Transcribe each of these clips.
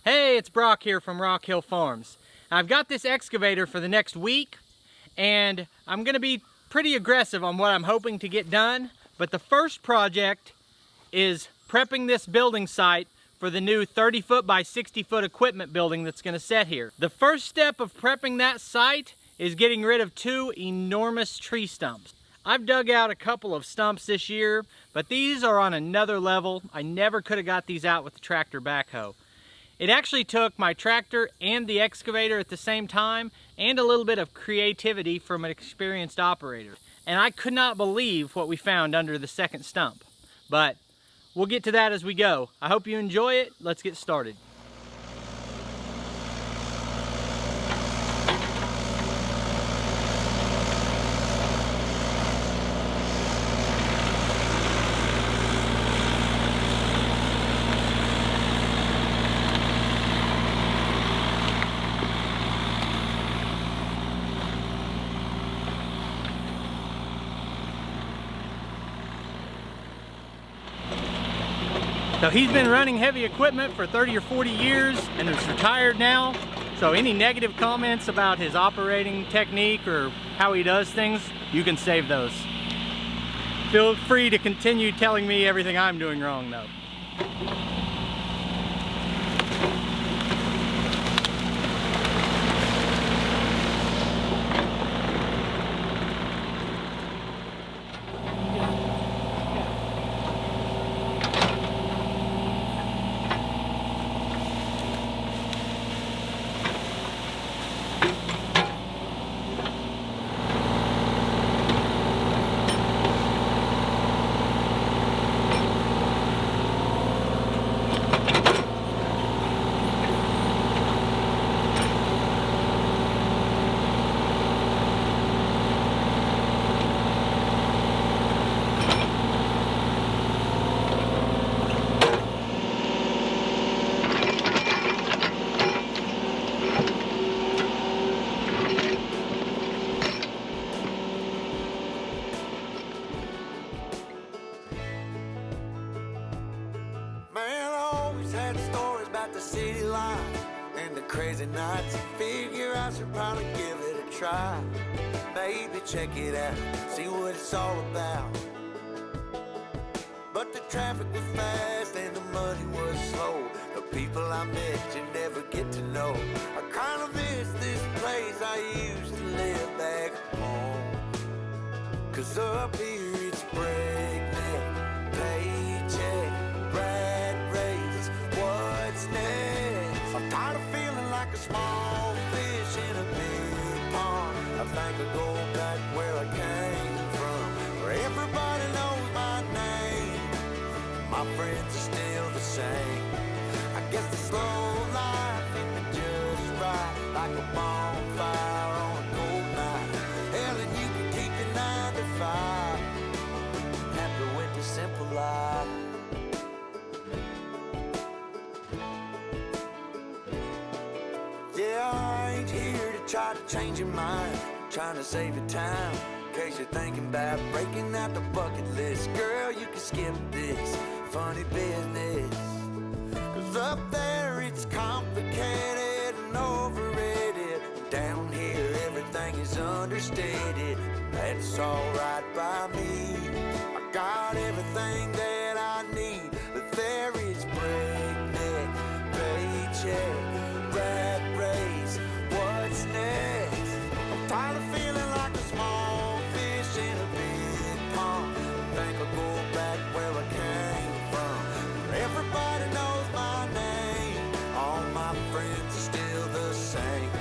Hey, it's Brock here from Rock Hill Farms. I've got this excavator for the next week, and I'm going to be pretty aggressive on what I'm hoping to get done. But the first project is prepping this building site for the new 30-foot by 60-foot equipment building that's going to set here. The first step of prepping that site is getting rid of two enormous tree stumps. I've dug out a couple of stumps this year, but these are on another level. I never could have got these out with the tractor backhoe. It actually took my tractor and the excavator at the same time, and a little bit of creativity from an experienced operator. And I could not believe what we found under the second stump. But we'll get to that as we go. I hope you enjoy it. Let's get started. So he's been running heavy equipment for 30 or 40 years and is retired now. So any negative comments about his operating technique or how he does things, you can save those. Feel free to continue telling me everything I'm doing wrong though. The city life and the crazy nights. Figure I should probably give it a try. Maybe check it out, see what it's all about. But the traffic was fast and the money was slow. The people I met you never get to know. I kinda miss this place I used to live back home. Cause up here it's breakneck, paycheck, rat race. What's next? I'm tired of feeling like a small fish in a big pond. I think I'll go back where I came from, where everybody knows my name. My friends are still the same. I guess the slow life hit me just right, like a bonfire on a cold night. Hell, and you can keep your 9 to 5. Happy with the simple life. Yeah, I ain't here to try to change your mind, trying to save your time, in case you're thinking about breaking out the bucket list. Girl, you can skip this funny business, cause up there it's complicated and overrated. Down here everything is understated. That's alright by me. I got everything that I need, but there is breakneck, paycheck, rat race. What's next? I'm tired of feeling like a small fish in a big pond. I think I'll go back where I came from, where everybody knows my name. All my friends are still the same.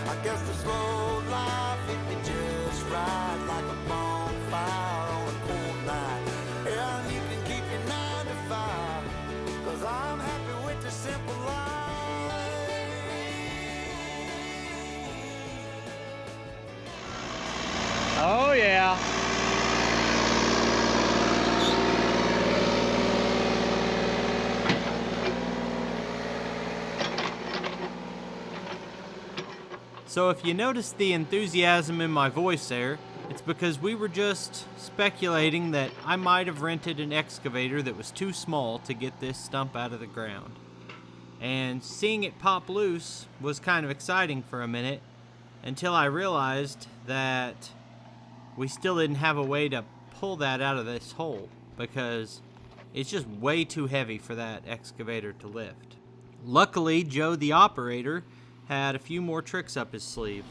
I guess the slow life hit me just right, like a bonfire on a cold night. Yeah, you can keep your 9 to 5, cause I'm happy with the simple life. Oh yeah. So if you notice the enthusiasm in my voice there, it's because we were just speculating that I might have rented an excavator that was too small to get this stump out of the ground. And seeing it pop loose was kind of exciting for a minute, until I realized that we still didn't have a way to pull that out of this hole, because it's just way too heavy for that excavator to lift. Luckily, Joe the operator had a few more tricks up his sleeve.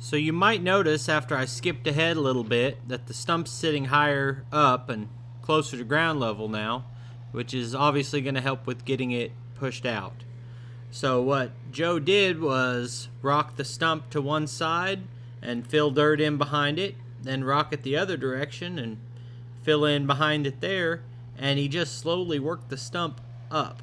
So you might notice after I skipped ahead a little bit that the stump's sitting higher up and closer to ground level now, which is obviously going to help with getting it pushed out. So what Joe did was rock the stump to one side and fill dirt in behind it, then rock it the other direction and fill in behind it there, and he just slowly worked the stump up.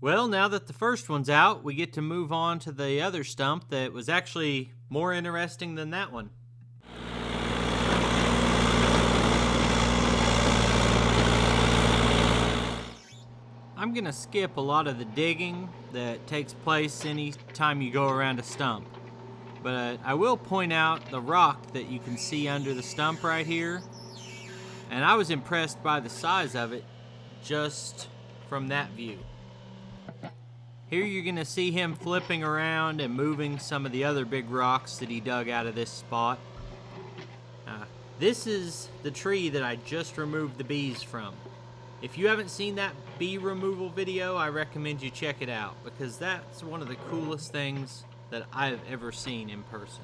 Well, now that the first one's out, we get to move on to the other stump that was actually more interesting than that one. I'm gonna skip a lot of the digging that takes place anytime you go around a stump. But I will point out the rock that you can see under the stump right here. And I was impressed by the size of it just from that view. Here you're gonna see him flipping around and moving some of the other big rocks that he dug out of this spot. This is the tree that I just removed the bees from. If you haven't seen that bee removal video, I recommend you check it out because that's one of the coolest things that I've ever seen in person.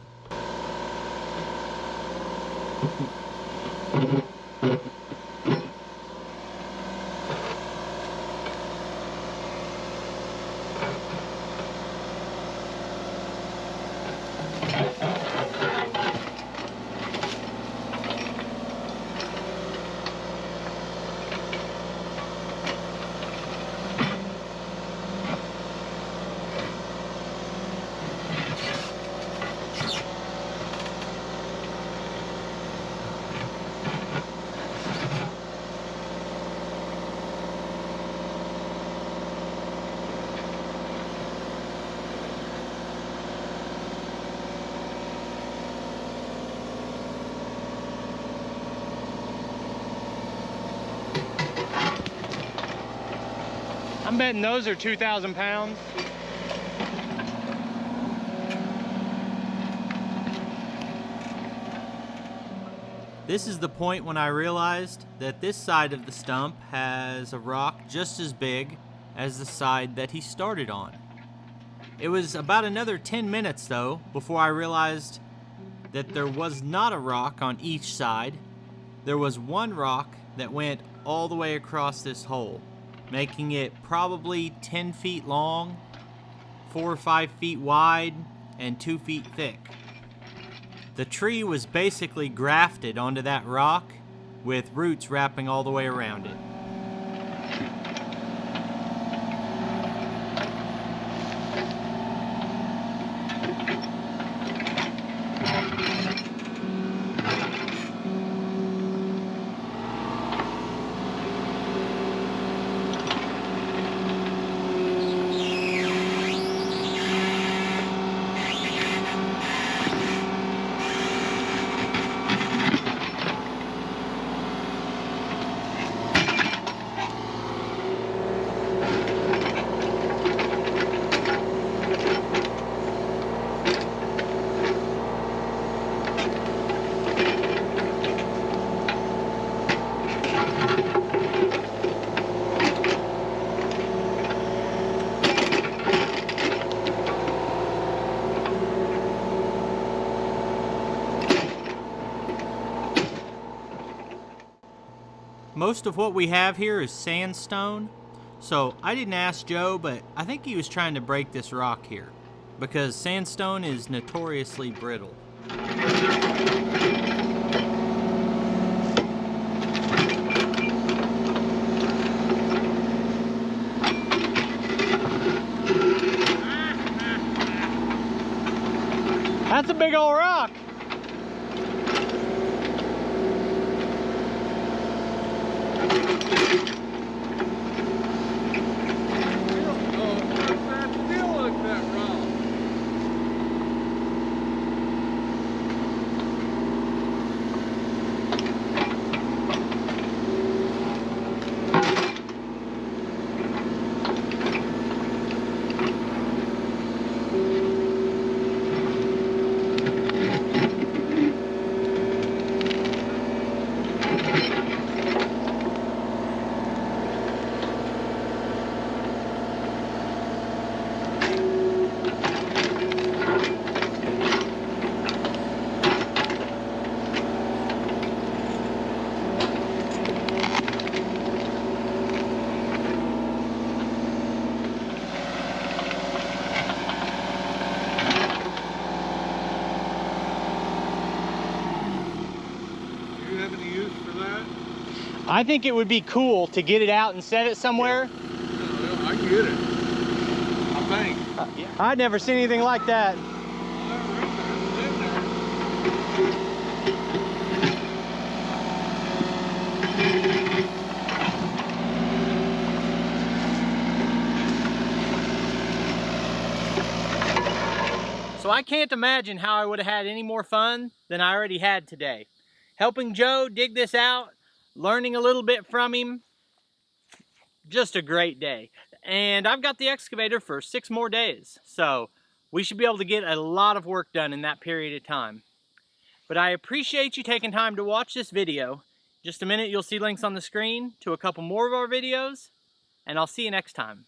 I'm betting those are 2,000 pounds. This is the point when I realized that this side of the stump has a rock just as big as the side that he started on. It was about another 10 minutes though before I realized that there was not a rock on each side. There was one rock that went all the way across this hole, making it probably 10 feet long, 4 or 5 feet wide, and 2 feet thick. The tree was basically grafted onto that rock with roots wrapping all the way around it. Most of what we have here is sandstone, so I didn't ask Joe, but I think he was trying to break this rock here, because sandstone is notoriously brittle. That's a big old rock. I think it would be cool to get it out and set it somewhere. Well, I get it. I think. I'd never seen anything like that. So I can't imagine how I would have had any more fun than I already had today. Helping Joe dig this out, learning a little bit from him, just a great day. And I've got the excavator for 6 more days, so we should be able to get a lot of work done in that period of time. But I appreciate you taking time to watch this video. Just a minute, you'll see links on the screen to a couple more of our videos, and I'll see you next time.